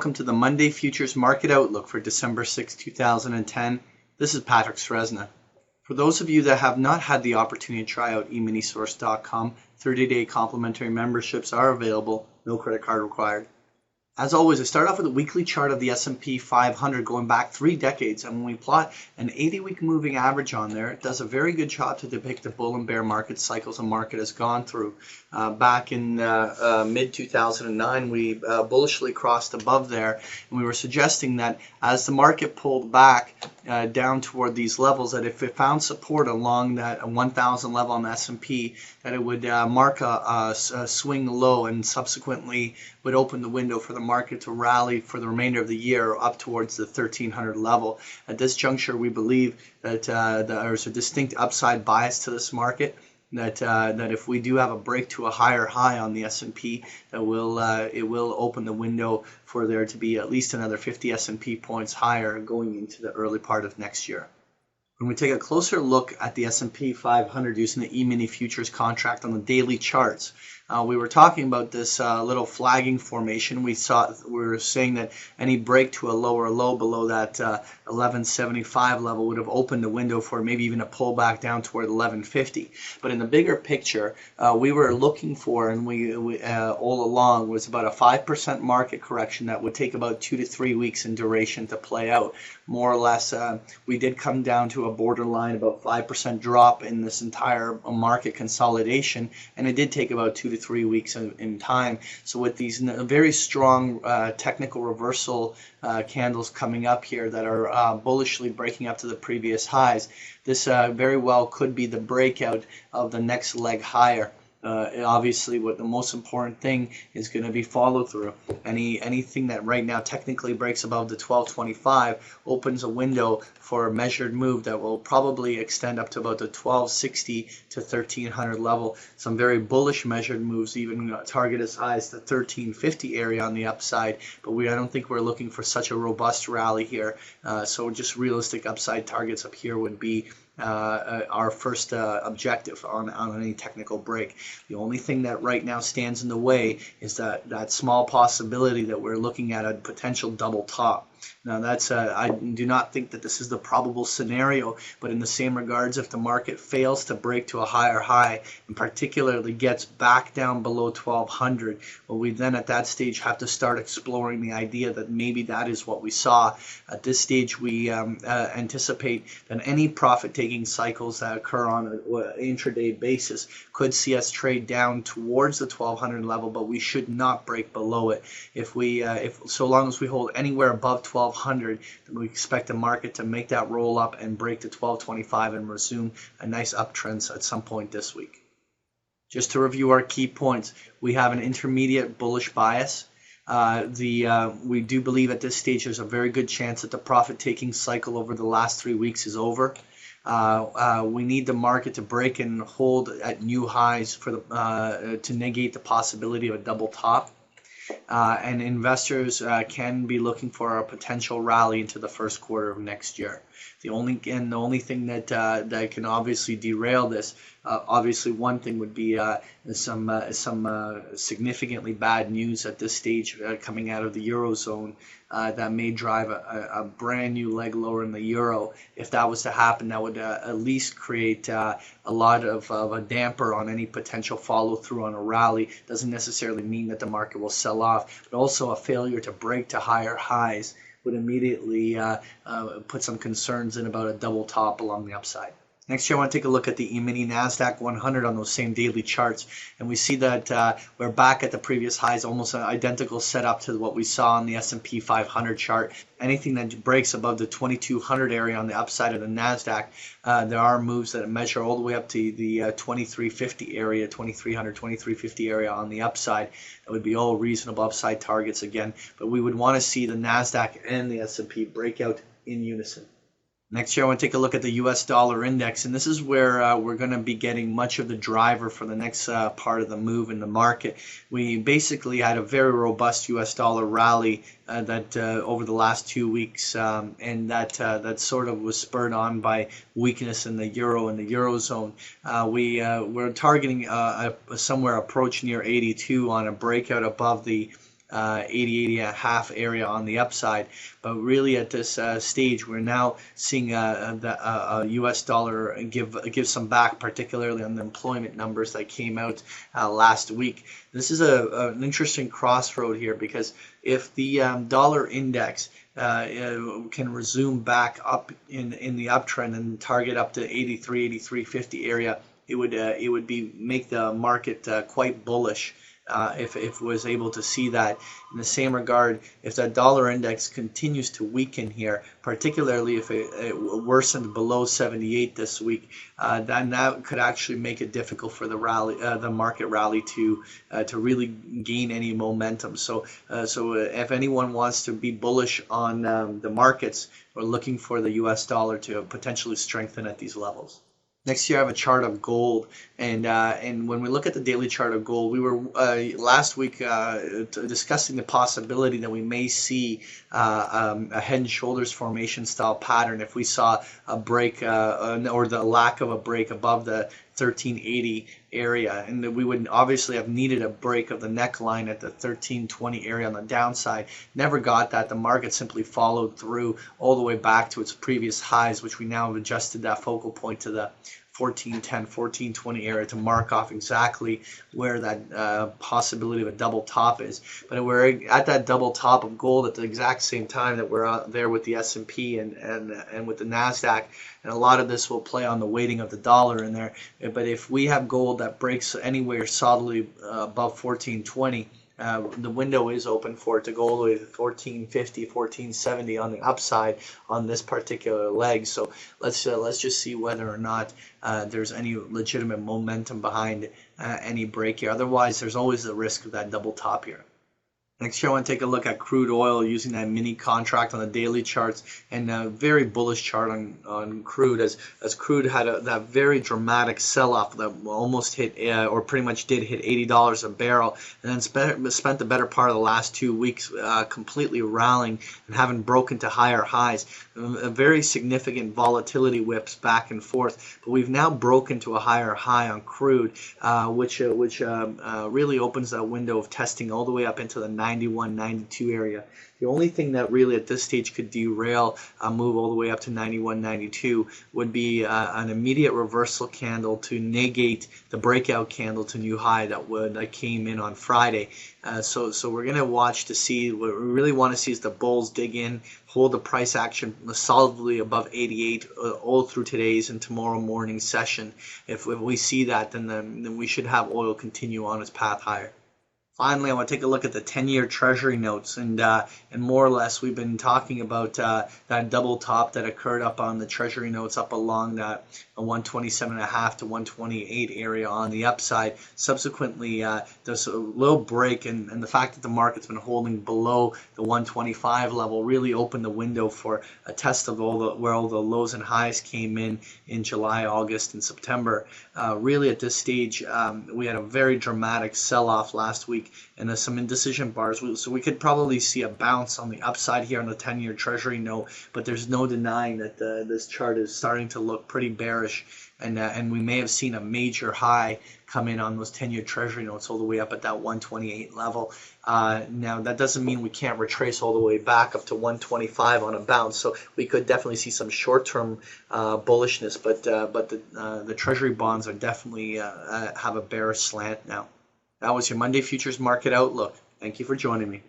welcome to the Monday Futures Market Outlook for December 6, 2010. This is Patrick Sresna. For those of you that have not had the opportunity to try out eminisource.com, 30-day complimentary memberships are available, no credit card required. As always, I start off with a weekly chart of the S&P 500 going back 3 decades, and when we plot an 80-week moving average on there, it does a very good job to depict the bull and bear market cycles a market has gone through. Back in mid-2009, we bullishly crossed above there, and we were suggesting that as the market pulled back down toward these levels, that if it found support along that 1,000 level on the S&P, that it would mark a swing low and subsequently would open the window for the market to rally for the remainder of the year up towards the 1,300 level. At this juncture, we believe that there's a distinct upside bias to this market. That if we do have a break to a higher high on the S&P, that it will open the window for there to be at least another 50 S&P points higher going into the early part of next year. When we take a closer look at the S&P 500 using the E-mini futures contract on the daily charts, we were talking about this little flagging formation. We were saying that any break to a lower low below that 1175 level would have opened the window for maybe even a pullback down toward 1150. But in the bigger picture, we were looking for, and we all along, was about a 5% market correction that would take about 2 to 3 weeks in duration to play out. More or less, we did come down to a borderline, about 5% drop in this entire market consolidation, and it did take about 2 to 3 weeks in time. So with these very strong technical reversal candles coming up here that are bullishly breaking up to the previous highs, this very well could be the breakout of the next leg higher. Obviously, what the most important thing is going to be follow through. Anything that right now technically breaks above the 1225 opens a window for a measured move that will probably extend up to about the 1260 to 1300 level. Some very bullish measured moves even target as high as the 1350 area on the upside, but I don't think we're looking for such a robust rally here. So just realistic upside targets up here would be our first objective on any technical break. The only thing that right now stands in the way is that small possibility that we're looking at a potential double top. Now that's I do not think that this is the probable scenario, but in the same regards, if the market fails to break to a higher high and particularly gets back down below 1200, well, we then at that stage have to start exploring the idea that maybe that is what we saw. At this stage, we anticipate that any profit-taking cycles that occur on an intraday basis could see us trade down towards the 1200 level, but we should not break below it. If so long as we hold anywhere above 1200, we expect the market to make that roll up and break to 1225 and resume a nice uptrend at some point this week. Just to review our key points, we have an intermediate bullish bias. We do believe at this stage there's a very good chance that the profit-taking cycle over the last 3 weeks is over. We need the market to break and hold at new highs for to negate the possibility of a double top. And investors can be looking for a potential rally into the first quarter of next year. The only thing that can obviously derail this, obviously one thing would be some significantly bad news at this stage coming out of the Eurozone that may drive a brand new leg lower in the euro. If that was to happen, that would at least create a lot of a damper on any potential follow through on a rally. Doesn't necessarily mean that the market will sell off, but also a failure to break to higher highs would immediately put some concerns in about a double top along the upside. Next year, I want to take a look at the E-mini NASDAQ 100 on those same daily charts, and we see that we're back at the previous highs, almost an identical setup to what we saw on the S&P 500 chart. Anything that breaks above the 2200 area on the upside of the NASDAQ, there are moves that measure all the way up to the 2350 area, 2300, 2350 area on the upside. That would be all reasonable upside targets again, but we would want to see the NASDAQ and the S&P break out in unison. Next year, I want to take a look at the US dollar index, and this is where we're going to be getting much of the driver for the next part of the move in the market. We basically had a very robust US dollar rally that over the last 2 weeks, and that sort of was spurred on by weakness in the euro and the eurozone. We're targeting somewhere approach near 82 on a breakout above the 80 and a half area on the upside. But really at this stage, we're now seeing the U.S. dollar give some back, particularly on the employment numbers that came out last week. This is an interesting crossroad here, because if the dollar index can resume back up in the uptrend and target up to 83, 83.50 area, it would make the market quite bullish. If it was able to see that. In the same regard, if that dollar index continues to weaken here, particularly if it worsened below 78 this week, then that could actually make it difficult for the market rally to really gain any momentum. So if anyone wants to be bullish on the markets, we're looking for the U.S. dollar to potentially strengthen at these levels. Next here, I have a chart of gold, and when we look at the daily chart of gold, we were last week discussing the possibility that we may see a head and shoulders formation style pattern if we saw a break or the lack of a break above the 1380 area, and that we would obviously have needed a break of the neckline at the 1320 area on the downside. Never got that. The market simply followed through all the way back to its previous highs, which we now have adjusted that focal point to the 1410, 1420 area to mark off exactly where that possibility of a double top is. But we're at that double top of gold at the exact same time that we're out there with the S&P and with the NASDAQ. And a lot of this will play on the weighting of the dollar in there. But if we have gold that breaks anywhere solidly above 1420, the window is open for it to go all the way to 1450, 1470 on the upside on this particular leg. So let's just see whether or not there's any legitimate momentum behind any break here. Otherwise, there's always the risk of that double top here. Next here, I want to take a look at crude oil using that mini contract on the daily charts, and a very bullish chart on crude as crude had that very dramatic sell-off that almost hit or pretty much did hit $80 a barrel, and then spent the better part of the last 2 weeks completely rallying and having broken to higher highs. A very significant volatility whips back and forth, but we've now broken to a higher high on crude, which really opens that window of testing all the way up into the 91, 92 area. The only thing that really at this stage could derail a move all the way up to 91, 92 would be an immediate reversal candle to negate the breakout candle to new high that came in on Friday. So we're going to watch to see. What we really want to see is the bulls dig in, hold the price action solidly above 88 all through today's and tomorrow morning session. If we see that, then we should have oil continue on its path higher. Finally, I want to take a look at the 10-year Treasury notes, and more or less we've been talking about that double top that occurred up on the Treasury notes up along that 127.5 to 128 area on the upside. Subsequently, there's a little break, and the fact that the market's been holding below the 125 level really opened the window for a test of where all the lows and highs came in July, August, and September. Really, at this stage, we had a very dramatic sell-off last week, and some indecision bars. So we could probably see a bounce on the upside here on the 10-year Treasury note, but there's no denying that this chart is starting to look pretty bearish, and we may have seen a major high come in on those 10-year Treasury notes all the way up at that 128 level. Now, that doesn't mean we can't retrace all the way back up to 125 on a bounce, so we could definitely see some short-term bullishness, but the Treasury bonds are definitely have a bearish slant now. That was your Monday Futures Market Outlook. Thank you for joining me.